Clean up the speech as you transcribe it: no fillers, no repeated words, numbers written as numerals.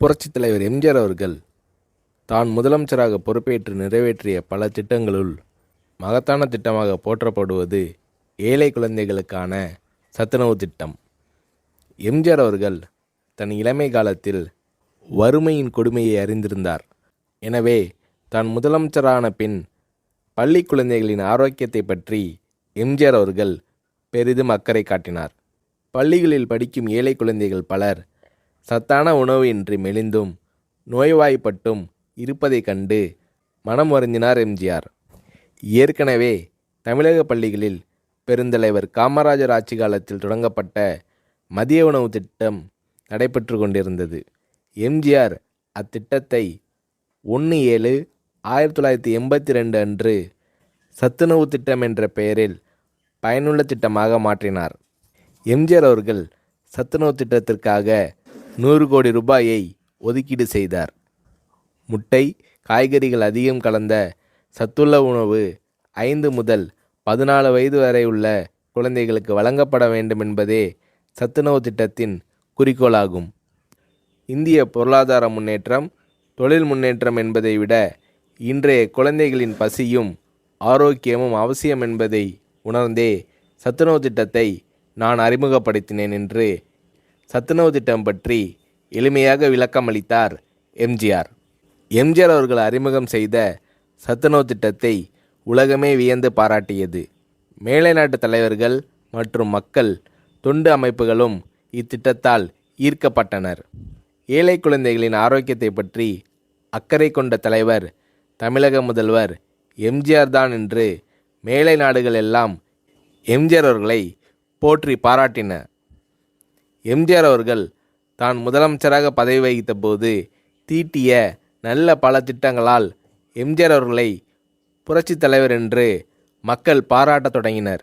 புரட்சித் தலைவர் எம்ஜிஆர் அவர்கள் தான் முதலமைச்சராக பொறுப்பேற்று நிறைவேற்றிய பல திட்டங்களுள் மகத்தான திட்டமாக போற்றப்படுவது ஏழை குழந்தைகளுக்கான சத்துணவு திட்டம். எம்ஜிஆர் அவர்கள் தன் இளமை காலத்தில் வறுமையின் கொடுமையை அறிந்திருந்தார். எனவே தான் முதலமைச்சரான பின் பள்ளி குழந்தைகளின் ஆரோக்கியத்தை பற்றி எம்ஜிஆர் அவர்கள் பெரிதும் அக்கறை காட்டினார். பள்ளிகளில் படிக்கும் ஏழை குழந்தைகள் பலர் சத்தான உணவு இன்றி மெலிந்தும் நோய்வாய்ப்பட்டும் இருப்பதைக் கண்டு மனம் வருந்தினார் எம்ஜிஆர். ஏற்கனவே தமிழக பள்ளிகளில் பெருந்தலைவர் காமராஜர் ஆட்சி காலத்தில் தொடங்கப்பட்ட மதிய உணவு திட்டம் நடைபெற்று கொண்டிருந்தது. எம்ஜிஆர் அத்திட்டத்தை 1/7/1982 அன்று சத்துணவு திட்டம் என்ற பெயரில் பயனுள்ள திட்டமாக மாற்றினார். எம்ஜிஆர் அவர்கள் சத்துணவு திட்டத்திற்காக 100 கோடி ரூபாயை ஒதுக்கீடு செய்தார். முட்டை, காய்கறிகள் அதிகம் கலந்த சத்துள்ள உணவு 5 முதல் 14 வயது வரை உள்ள குழந்தைகளுக்கு வழங்கப்பட வேண்டும் என்பதே சத்துணவு திட்டத்தின் குறிக்கோளாகும். இந்திய பொருளாதார முன்னேற்றம், தொழில் முன்னேற்றம் என்பதை விட இன்றைய குழந்தைகளின் பசியும் ஆரோக்கியமும் அவசியம் என்பதை உணர்ந்தே சத்துணவு திட்டத்தை நான் அறிமுகப்படுத்தினேன் என்று சத்துணவு திட்டம் பற்றி எளிமையாக விளக்கமளித்தார் எம்ஜிஆர். எம்ஜிஆர் அவர்கள் அறிமுகம் செய்த சத்துணவு திட்டத்தை உலகமே வியந்து பாராட்டியது. மேலை நாட்டு தலைவர்கள் மற்றும் மக்கள் தொண்டு அமைப்புகளும் இத்திட்டத்தால் ஈர்க்கப்பட்டனர். ஏழை குழந்தைகளின் ஆரோக்கியத்தை பற்றி அக்கறை கொண்ட தலைவர் தமிழக முதல்வர் எம்ஜிஆர் தான் என்று மேலை நாடுகள் எல்லாம் எம்ஜிஆர் அவர்களை போற்றி பாராட்டின. எம்ஜிஆர் அவர்கள் தான் முதலமைச்சராக பதவி வகித்த போது தீட்டிய நல்ல பல திட்டங்களால் எம்ஜிஆர் அவர்களை புரட்சித் தலைவர் என்று மக்கள் பாராட்டத் தொடங்கினர்.